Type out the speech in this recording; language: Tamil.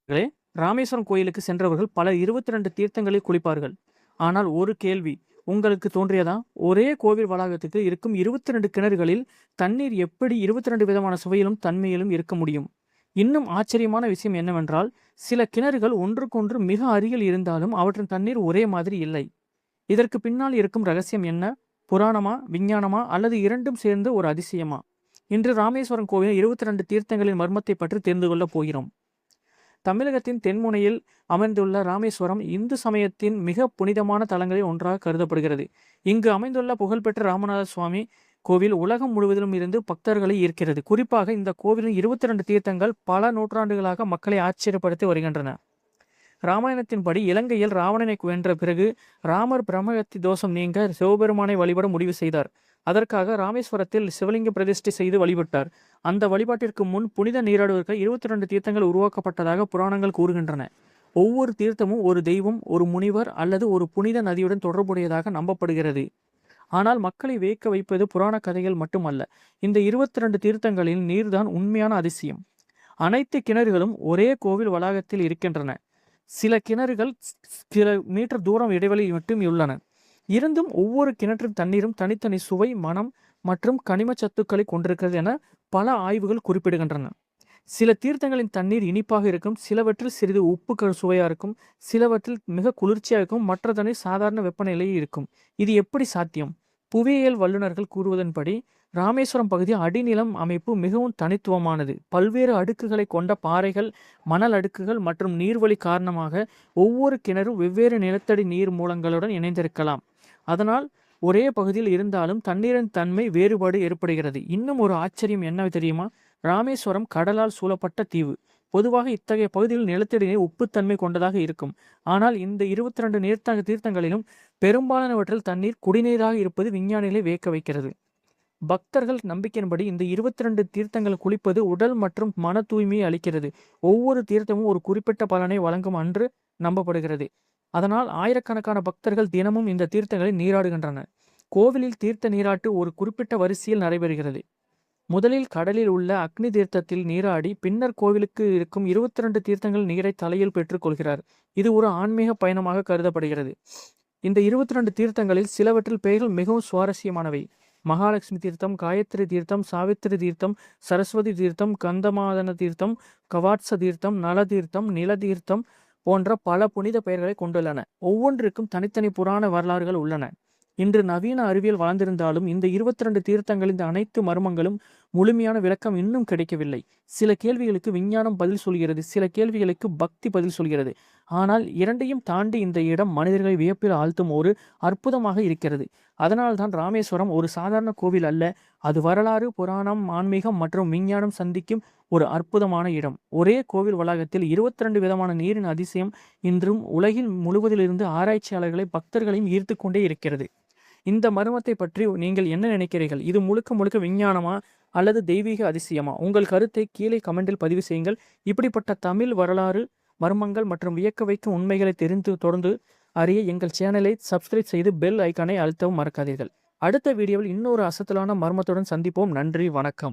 நண்பர்களே, ராமேஸ்வரம் கோயிலுக்கு சென்றவர்கள் பல 22 தீர்த்தங்களில் குளிப்பார்கள். ஆனால் ஒரு கேள்வி உங்களுக்கு தோன்றியதா? ஒரே கோவில் வளாகத்துக்கு இருக்கும் 22 கிணறுகளில் தண்ணீர் எப்படி 22 விதமான சுவையிலும் தன்மையிலும் இருக்க முடியும்? இன்னும் ஆச்சரியமான விஷயம் என்னவென்றால், சில கிணறுகள் ஒன்றுக்கொன்று மிக அருகில் இருந்தாலும் அவற்றின் தண்ணீர் ஒரே மாதிரி இல்லை. இதற்கு பின்னால் இருக்கும் ரகசியம் என்ன? புராணமா, விஞ்ஞானமா அல்லது இரண்டும் சேர்ந்து ஒரு அதிசயமா? இன்று ராமேஸ்வரம் கோவிலின் 22 தீர்த்தங்களின் மர்மத்தை பற்றி தெரிந்து கொள்ளப் போகிறோம். தமிழகத்தின் தென்முனையில் அமைந்துள்ள ராமேஸ்வரம் இந்து சமயத்தின் மிக புனிதமான தலங்களில் ஒன்றாக கருதப்படுகிறது. இங்கு அமைந்துள்ள புகழ்பெற்ற ராமநாத சுவாமி கோவில் உலகம் முழுவதிலும் இருந்து பக்தர்களை ஈர்க்கிறது. குறிப்பாக இந்த கோவிலின் 22 தீர்த்தங்கள் பல நூற்றாண்டுகளாக மக்களை ஆச்சரியப்படுத்தி வருகின்றன. ராமாயணத்தின்படி இலங்கையில் ராவணனை வென்ற பிறகு ராமர் பிரம்மகத்தி தோஷம் நீங்க சிவபெருமானை வழிபட முடிவு செய்தார். அதற்காக ராமேஸ்வரத்தில் சிவலிங்க பிரதிஷ்டை செய்து வழிபட்டார். அந்த வழிபாட்டிற்கு முன் புனித நீராடுவதற்கு 22 தீர்த்தங்கள் உருவாக்கப்பட்டதாக புராணங்கள் கூறுகின்றன. ஒவ்வொரு தீர்த்தமும் ஒரு தெய்வம், ஒரு முனிவர் அல்லது ஒரு புனித நதியுடன் தொடர்புடையதாக நம்பப்படுகிறது. ஆனால் மக்களை வியக்க வைப்பது புராண கதைகள் மட்டுமல்ல, இந்த 22 தீர்த்தங்களின் நீர்தான் உண்மையான அதிசயம். அனைத்து கிணறுகளும் ஒரே கோவில் வளாகத்தில் இருக்கின்றன. சில கிணறுகள் சில மீட்டர் தூரம் இடைவெளி மட்டும் உள்ளன. இருந்தும் ஒவ்வொரு கிணற்றின் தண்ணீரும் தனித்தனி சுவை, மனம் மற்றும் கனிம சத்துக்களை கொண்டிருக்கிறது என பல ஆய்வுகள் குறிப்பிடுகின்றன. சில தீர்த்தங்களின் தண்ணீர் இனிப்பாக இருக்கும், சிலவற்றில் சிறிது உப்பு சுவையாக இருக்கும், சிலவற்றில் மிக குளிர்ச்சியாக இருக்கும், மற்ற தண்ணீர் சாதாரண வெப்பநிலையில் இருக்கும். இது எப்படி சாத்தியம்? புவியியல் வல்லுநர்கள் கூறுவதன்படி ராமேஸ்வரம் பகுதி அடிநிலம் அமைப்பு மிகவும் தனித்துவமானது. பல்வேறு அடுக்குகளை கொண்ட பாறைகள், மணல் அடுக்குகள் மற்றும் நீர்வழி காரணமாக ஒவ்வொரு கிணறும் வெவ்வேறு நிலத்தடி நீர் மூலங்களுடன் இணைந்திருக்கலாம். அதனால் ஒரே பகுதியில் இருந்தாலும் தண்ணீரின் தன்மை வேறுபாடு ஏற்படுகிறது. இன்னும் ஒரு ஆச்சரியம் என்ன தெரியுமா? ராமேஸ்வரம் கடலால் சூழப்பட்ட தீவு. பொதுவாக இத்தகைய பகுதியில் நிலத்தடி நீர் உப்புத்தன்மை கொண்டதாக இருக்கும். ஆனால் இந்த 22 தீர்த்தங்களிலும் பெரும்பாலானவற்றில் தண்ணீர் குடிநீராக இருப்பது விஞ்ஞானிகளை வியக்க வைக்கிறது. பக்தர்கள் நம்பிக்கையின்படி இந்த 22 தீர்த்தங்கள் குளிப்பது உடல் மற்றும் மன தூய்மையை அளிக்கிறது. ஒவ்வொரு தீர்த்தமும் ஒரு குறிப்பிட்ட பலனை வழங்கும் அன்று நம்பப்படுகிறது. அதனால் ஆயிரக்கணக்கான பக்தர்கள் தினமும் இந்த தீர்த்தங்களில் நீராடுகின்றனர். கோவிலில் தீர்த்த நீராட்டு ஒரு குறிப்பிட்ட வரிசையில் நடைபெறுகிறது. முதலில் கடலில் உள்ள அக்னி தீர்த்தத்தில் நீராடி பின்னர் கோவிலுக்கு இருக்கும் 22 தீர்த்தங்கள் நீரை தலையில் பெற்றுக்கொள்கிறார். இது ஒரு ஆன்மீக பயணமாக கருதப்படுகிறது. இந்த 22 தீர்த்தங்களில் சிலவற்றில் பெயர்கள் மிகவும் சுவாரஸ்யமானவை. மகாலட்சுமி தீர்த்தம், காயத்ரி தீர்த்தம், சாவித்திரி தீர்த்தம், சரஸ்வதி தீர்த்தம், கந்தமாதன தீர்த்தம், கவாட்ச தீர்த்தம், நல தீர்த்தம், நில தீர்த்தம் போன்ற பல புனித பெயர்களை கொண்டுள்ளன. ஒவ்வொன்றிற்கும் தனித்தனி புராண வரலாறுகள் உள்ளன. இன்று நவீன அறிவியல் வளர்ந்திருந்தாலும் இந்த 22 தீர்த்தங்களின் அனைத்து மர்மங்களும் முழுமையான விளக்கம் இன்னும் கிடைக்கவில்லை. சில கேள்விகளுக்கு விஞ்ஞானம் பதில் சொல்கிறது, சில கேள்விகளுக்கு பக்தி பதில் சொல்கிறது. ஆனால் இரண்டையும் தாண்டி இந்த இடம் மனிதர்களை வியப்பில் ஆழ்த்தும் ஒரு அற்புதமாக இருக்கிறது. அதனால்தான் ராமேஸ்வரம் ஒரு சாதாரண கோவில் அல்ல, அது வரலாறு, புராணம், ஆன்மீகம் மற்றும் விஞ்ஞானம் சந்திக்கும் ஒரு அற்புதமான இடம். ஒரே கோவில் வளாகத்தில் 22 விதமான நீரின் அதிசயம் இன்றும் உலகில் முழுவதிலிருந்து ஆராய்ச்சியாளர்களை, பக்தர்களையும் ஈர்த்து கொண்டே இருக்கிறது. இந்த மர்மத்தை பற்றி நீங்கள் என்ன நினைக்கிறீர்கள்? இது முழுக்க முழுக்க விஞ்ஞானமா அல்லது தெய்வீக அதிசயமா? உங்கள் கருத்தை கீழே கமெண்டில் பதிவு செய்யுங்கள். இப்படிப்பட்ட தமிழ் வரலாறு, மர்மங்கள் மற்றும் வியக்க வைக்கும் உண்மைகளை தொடர்ந்து அறிய எங்கள் சேனலை சப்ஸ்கிரைப் செய்து பெல் ஐக்கானை அழுத்தவும் மறக்காதீர்கள். அடுத்த வீடியோவில் இன்னொரு அசத்தலான மர்மத்துடன் சந்திப்போம். நன்றி, வணக்கம்.